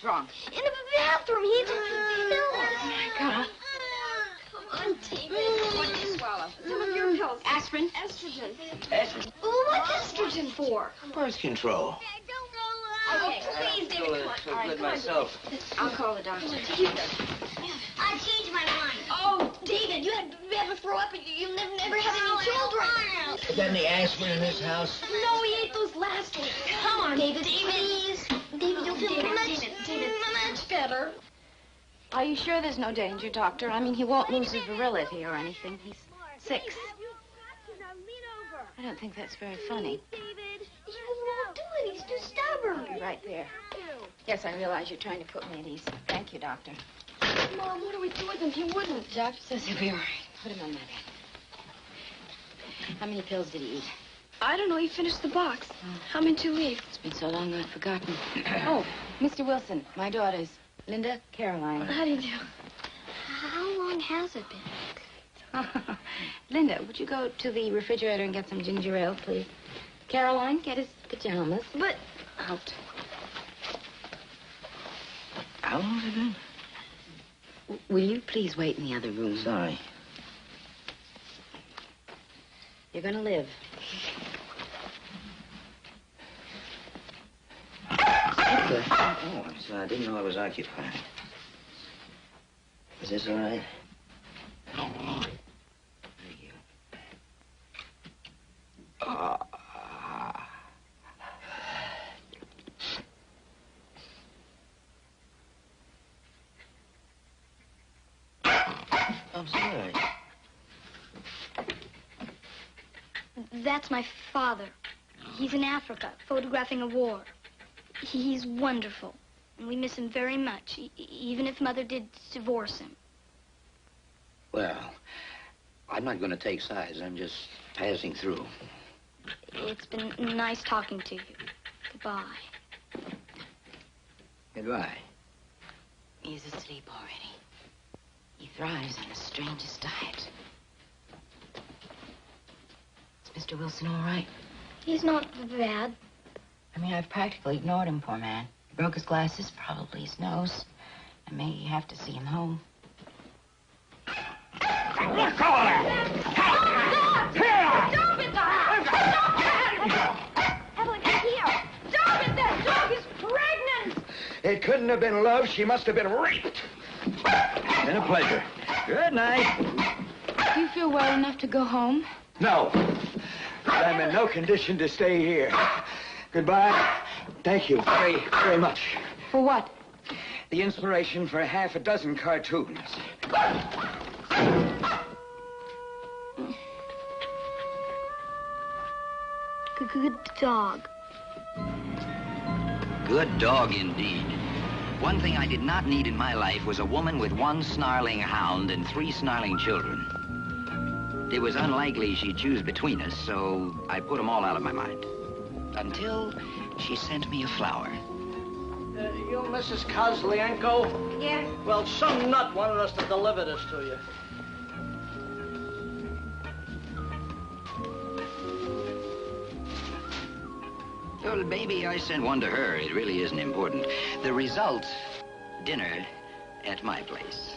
What's wrong? In the bathroom. He took the pills. Oh, my God. Come on, David. What did you swallow? Some of your pills. Aspirin? Estrogen. Estrogen? Well, what's estrogen for? Birth control. Okay, please, David, come on. So good myself. I'll call the doctor. I changed my mind. Oh, David, you ever throw up and you never had any children. You got any aspirin in this house? No, he ate those last week. Come on, David, please. David, you'll feel much better. Are you sure there's no danger, Doctor? I mean, he won't lose his virility or anything. He's 6. I don't think that's very funny. David, he won't do it. He's too stubborn. You're right there. Yes, I realize you're trying to put me at ease. Thank you, Doctor. Mom, what do we do with him? He wouldn't. The doctor says he'll be all right. Put him on my bed. How many pills did he eat? I don't know. He finished the box. How many did you leave? It's been so long I've forgotten. Oh, Mr. Wilson, my daughters. Linda, Caroline. How do you do? How long has it been? Linda, would you go to the refrigerator and get some ginger ale, please? Caroline, get his pajamas. But... Out. How long has it been? Will you please wait in the other room? Sorry. You're gonna live. Okay. Oh, I didn't know I was occupied. Is this all right? Thank you. I'm sorry. That's my father. He's in Africa, photographing a war. He's wonderful, and we miss him very much, even if Mother did divorce him. Well, I'm not going to take sides. I'm just passing through. It's been nice talking to you. Goodbye. Goodbye. He's asleep already. He thrives on the strangest diet. Is Mr. Wilson all right? He's not bad. I mean, I've practically ignored him, poor man. He broke his glasses, probably his nose. I may have to see him home. Let go of that! Stop it, Doc! Stop it! Evelyn, come here! Stop it! That dog is pregnant! It couldn't have been love. She must have been raped. Been a pleasure. Good night. Do you feel well enough to go home? No. But I'm in no condition to stay here. Goodbye. Thank you very, very much. For what? The inspiration for half a dozen cartoons. Good dog. Good dog, indeed. One thing I did not need in my life was a woman with 1 snarling hound and 3 snarling children. It was unlikely she'd choose between us, so I put them all out of my mind. Until she sent me a flower. You Mrs. Kozlienko? Yeah. Well, some nut wanted us to deliver this to you. Well, maybe I sent one to her. It really isn't important. The result, dinner at my place.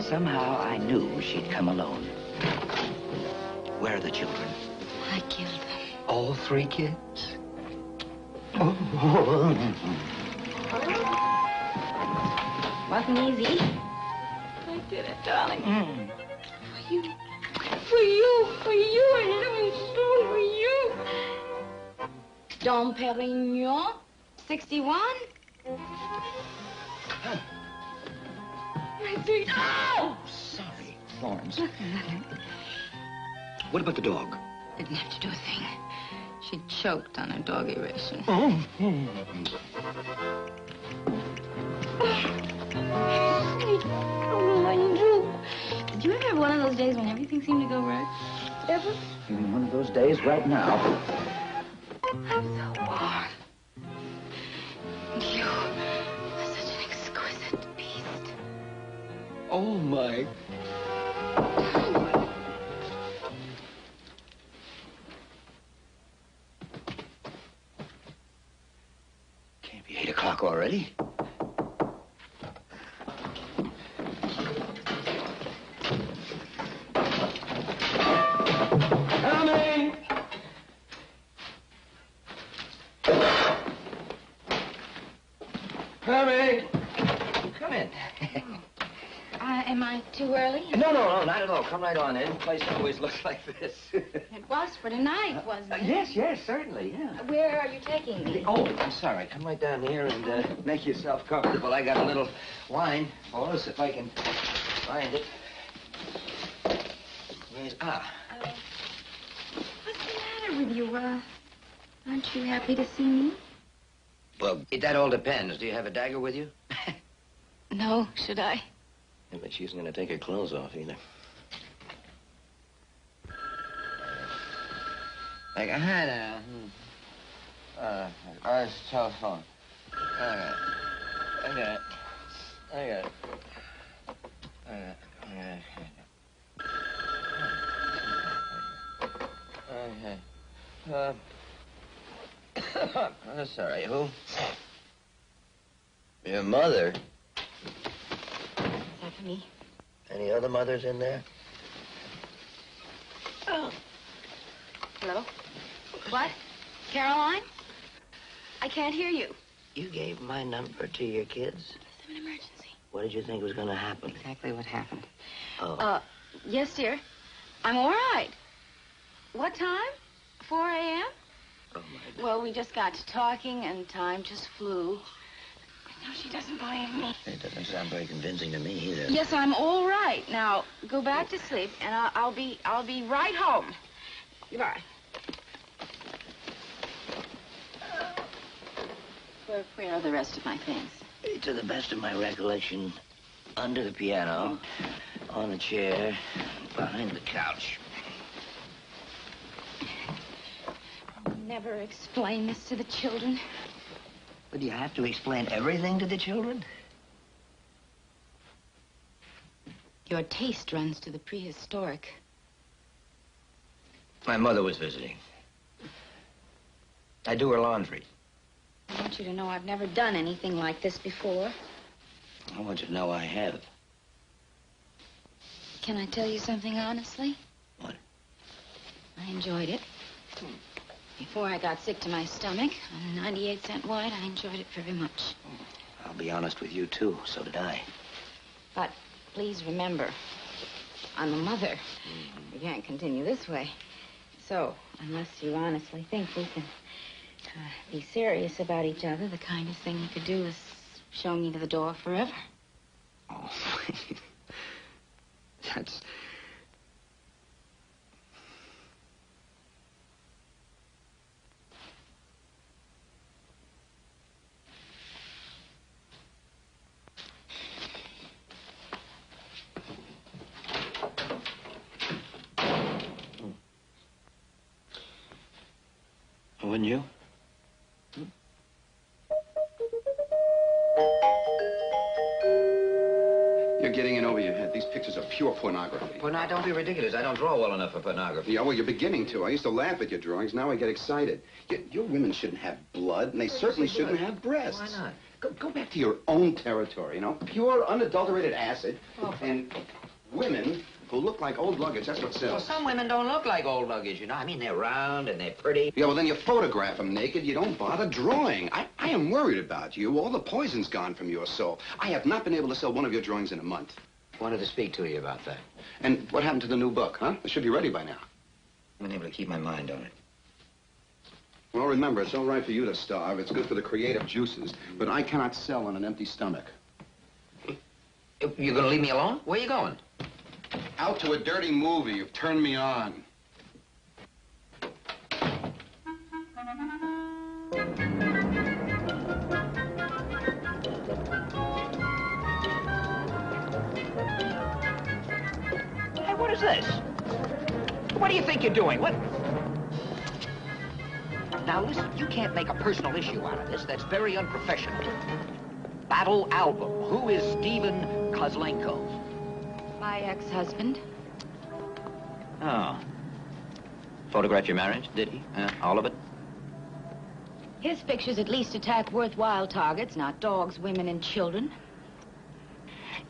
Somehow I knew she'd come alone. Where are the children? I killed them. All 3 kids? Wasn't easy. I did it, darling. For you. For you. For you. I live so for you. Dom Perignon, 61. My sweet. Oh! Sorry, Florence. What about the dog? Didn't have to do a thing. She choked on her doggy ration. Sweet little angel. Did you ever have one of those days when everything seemed to go right? Ever? One of those days right now. I'm so warm. And you are such an exquisite beast. Oh, my. Can't be 8 o'clock already. Coming! Coming! Come in. Am I too early? No, not at all. Come right on in. The place always looks like this. It was for tonight, wasn't it? Yes, certainly, yeah. Where are you taking me? Oh, I'm sorry. Come right down here and make yourself comfortable. I got a little wine for us, if I can find it. Where's... What's the matter with you? Aren't you happy to see me? Well, that all depends. Do you have a dagger with you? No, should I? Yeah, but she isn't going to take her clothes off either. Like, hi there. It's telephone. I got it. Okay. Sorry, who? Your mother? Is that for me? Any other mothers in there? Oh. Hello? What? Caroline? I can't hear you. You gave my number to your kids? It's an emergency. What did you think was going to happen? Exactly what happened. Oh. Yes, dear. I'm all right. What time? 4 a.m.? Oh, my God. Well, we just got to talking, and time just flew. No, she doesn't believe me. It doesn't sound very convincing to me either. Yes, I'm all right. Now, go back to sleep, and I'll be right home. Goodbye. Where are the rest of my things? To the best of my recollection, under the piano, on a chair, behind the couch. Never explain this to the children. But do you have to explain everything to the children? Your taste runs to the prehistoric. My mother was visiting. I do her laundry. I want you to know I've never done anything like this before. I want you to know I have. Can I tell you something honestly? What? I enjoyed it. Before I got sick to my stomach, on 98-cent white, I enjoyed it very much. I'll be honest with you, too. So did I. But please remember, I'm a mother. We can't continue this way. So, unless you honestly think we can be serious about each other, the kindest thing you could do is show me to the door forever. Oh, that's... Wouldn't you? You're getting in over your head. These pictures are pure pornography. Well, now, don't be ridiculous. I don't draw well enough for pornography. Yeah, well, you're beginning to. I used to laugh at your drawings. Now I get excited. Your women shouldn't have blood, and they certainly shouldn't have breasts. Why not? Go back to your own territory, you know? Pure, unadulterated acid. And women who look like old luggage, that's what sells. Well, some women don't look like old luggage, you know. I mean, they're round and they're pretty. Yeah, well, then you photograph them naked. You don't bother drawing. I am worried about you. All the poison's gone from your soul. I have not been able to sell one of your drawings in a month. Wanted to speak to you about that. And what happened to the new book, huh? It should be ready by now. I've been able to keep my mind on it. Well, remember, it's all right for you to starve. It's good for the creative juices. But I cannot sell on an empty stomach. You're gonna leave me alone? Where are you going? Out to a dirty movie. You've turned me on. Hey, what is this? What do you think you're doing? What? Now, listen, you can't make a personal issue out of this. That's very unprofessional. Battle album. Who is Stephen Kozlenko? My ex-husband. Oh. Photographed your marriage, did he? All of it? His pictures at least attack worthwhile targets, not dogs, women, and children.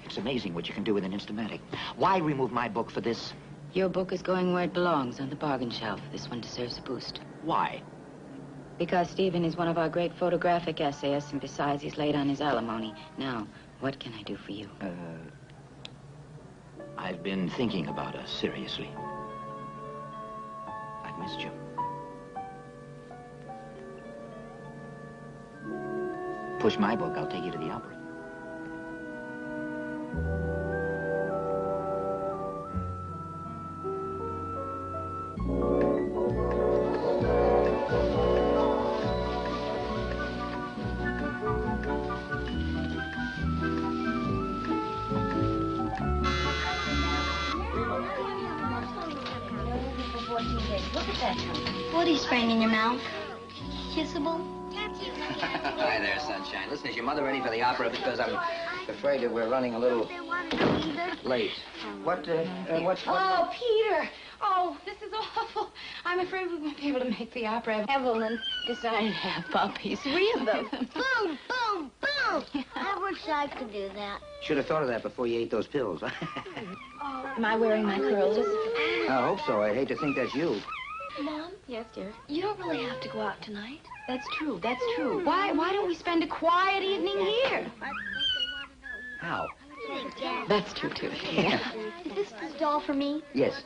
It's amazing what you can do with an Instamatic. Why remove my book for this? Your book is going where it belongs, on the bargain shelf. This one deserves a boost. Why? Because Stephen is one of our great photographic essayists, and besides, he's late on his alimony. Now, what can I do for you? I've been thinking about us, seriously. I've missed you. Push my book, I'll take you to the opera. What are you spraying in your mouth? Kissable? Hi there, sunshine. Listen, is your mother ready for the opera? Because I'm afraid that we're running a little late. What? Oh, Peter! Oh, this is awful. I'm afraid we won't be able to make the opera. Evelyn decided to have puppies. 3 of them. Boom, boom, boom! I wish I could do that. Should have thought of that before you ate those pills. Am I wearing my curls? I hope so. I hate to think that's you. Mom, Yes, dear. you don't really have to go out tonight. That's true. That's true. Why don't we spend a quiet evening here? How? That's true, too. Yeah. Is this the doll for me? Yes.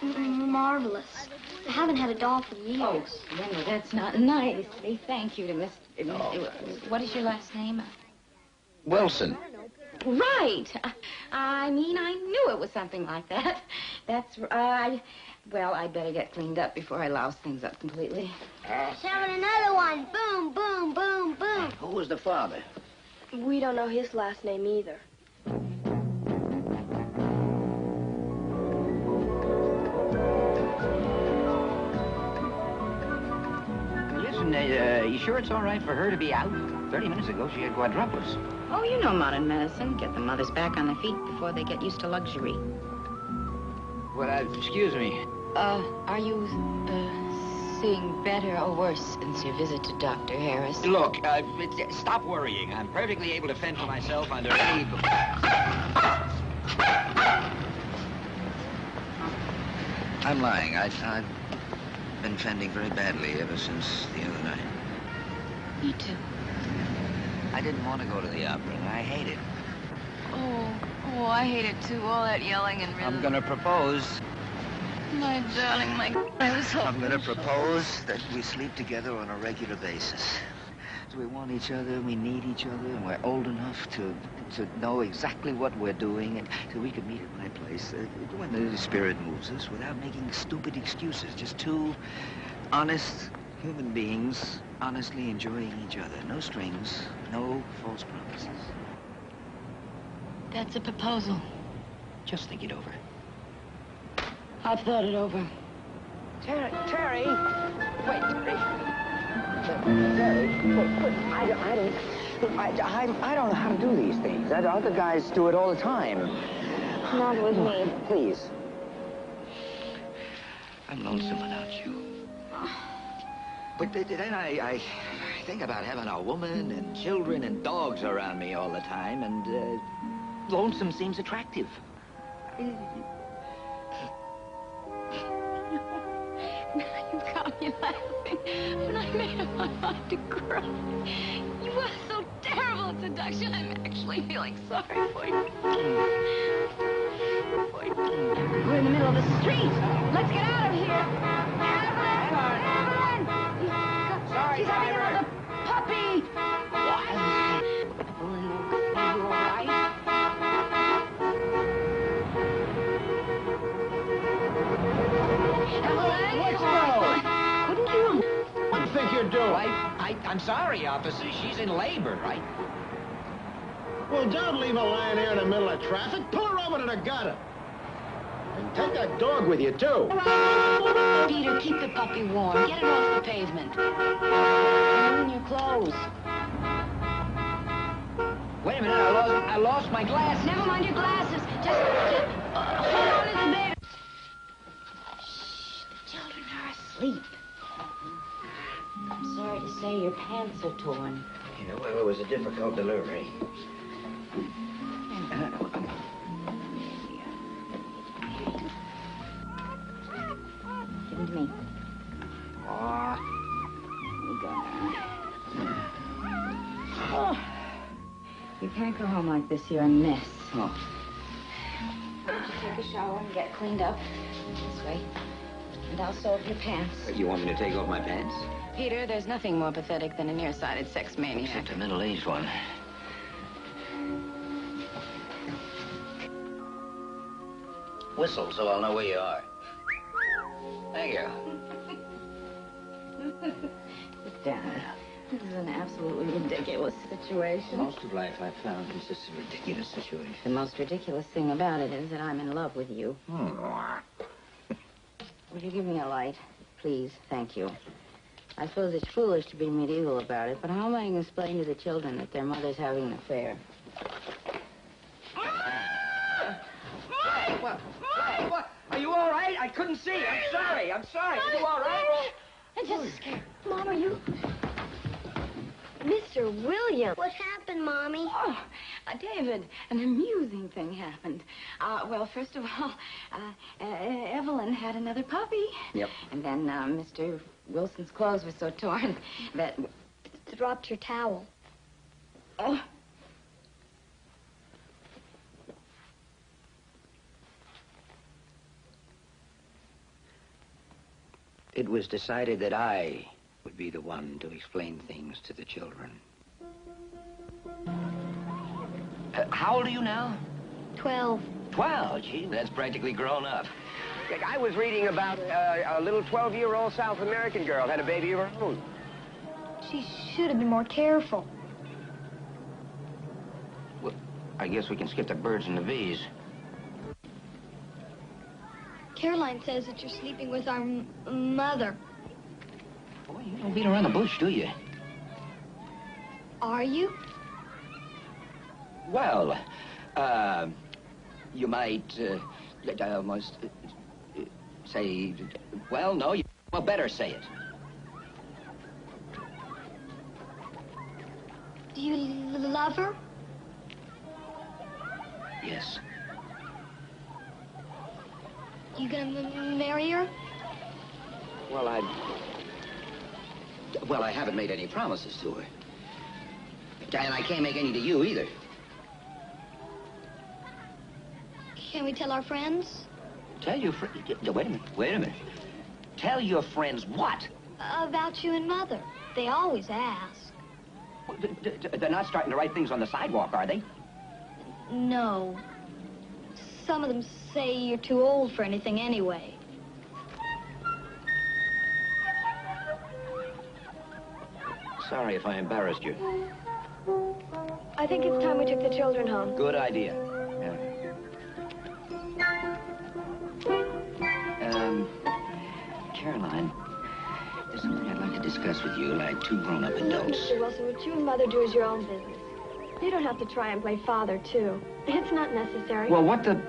Marvelous. I haven't had a doll for years. Oh, Linda, that's not nice. Say thank you to Miss... What is your last name? Wilson. Right. I mean, I knew it was something like that. That's... well, I'd better get cleaned up before I louse things up completely. Having another one. Boom, boom, boom, boom. Who was the father? We don't know his last name either. Listen, you sure it's all right for her to be out? 30 minutes ago, she had quadruplets. Oh, you know modern medicine. Get the mothers back on their feet before they get used to luxury. Well, excuse me. Are you, seeing better or worse since your visit to Dr. Harris? Look, stop worrying. I'm perfectly able to fend for myself under any... I'm lying. I've been fending very badly ever since the other night. Me too. I didn't want to go to the opera, and I hate it. Oh, I hate it too. All that yelling and rhythm. I'm gonna propose. My darling, I was hoping... I'm gonna propose that we sleep together on a regular basis. So we want each other, we need each other, and we're old enough to know exactly what we're doing, and so we could meet at my place when the spirit moves us without making stupid excuses. Just 2 honest human beings honestly enjoying each other. No strings, no false promises. That's a proposal. Just think it over. I've thought it over. Terry! Wait, Terry! I don't know how to do these things. Other guys do it all the time. Not with me. Please. I'm lonesome without you. But then I think about having a woman and children and dogs around me all the time, and lonesome seems attractive. Now you've got me laughing. When I made up my mind to cry, you were so terrible at seduction. I'm actually feeling sorry for you. We're in the middle of the street. Let's get out of here. Evelyn! Sorry, She's having driver. another puppy. Evelyn, are you all right? Evelyn! What's wrong? Couldn't you? What do you think you're doing? I'm sorry, officer. She's in labor, right? Well, don't leave her lying here in the middle of traffic. Pull her over to the gutter. And take that dog with you, too. Peter, keep the puppy warm. Get it off the pavement. Ruin your clothes. Wait a minute, I lost my glasses. Never mind your glasses. Just hold on to the baby. Shh, the children are asleep. I'm sorry to say your pants are torn. Yeah, well, it was a difficult delivery. Give them to me. Oh, you go now. Oh, you can't go home like this. You're a mess. Oh. Why don't you take a shower and get cleaned up? This way. And I'll sew up your pants. You want me to take off my pants? Peter, there's nothing more pathetic than a nearsighted sex maniac. Except a middle-aged one. Whistle so I'll know where you are. Thank you. Sit down. This is an absolutely ridiculous situation. Most of life I've found is this ridiculous situation. The most ridiculous thing about it is that I'm in love with you. Would you give me a light? Please, thank you. I suppose it's foolish to be medieval about it, but how am I going to explain to the children that their mother's having an affair? What? Are you all right? I couldn't see. I'm sorry. Are you all right? I'm just scared. Mom, are you... Mr. William. What happened, Mommy? Oh, David, an amusing thing happened. Well, first of all, Evelyn had another puppy. Yep. And then Mr. Wilson's clothes were so torn that... Dropped your towel. Oh. It was decided that I would be the one to explain things to the children. How old are you now? 12. 12? Gee, that's practically grown up. I was reading about a little 12-year-old South American girl had a baby of her own. She should have been more careful. Well, I guess we can skip the birds and the bees. Caroline says that you're sleeping with our mother. Boy, you don't beat around the bush, do you? Are you? Well, you might almost say, well, no, you well better say it. Do you love her? Yes. You gonna marry her? Well, I haven't made any promises to her. And I can't make any to you either. Can we tell our friends? Tell your friends... Wait a minute. Tell your friends what? About you and Mother. They always ask. They're not starting to write things on the sidewalk, are they? No. Some of them say you're too old for anything anyway. Sorry if I embarrassed you. I think it's time we took the children home. Good idea. Yeah. Caroline, there's something I'd like to discuss with you, like two grown-up adults. Mr. Wilson, what you and Mother do is your own business. You don't have to try and play father, too. It's not necessary. Well, what the...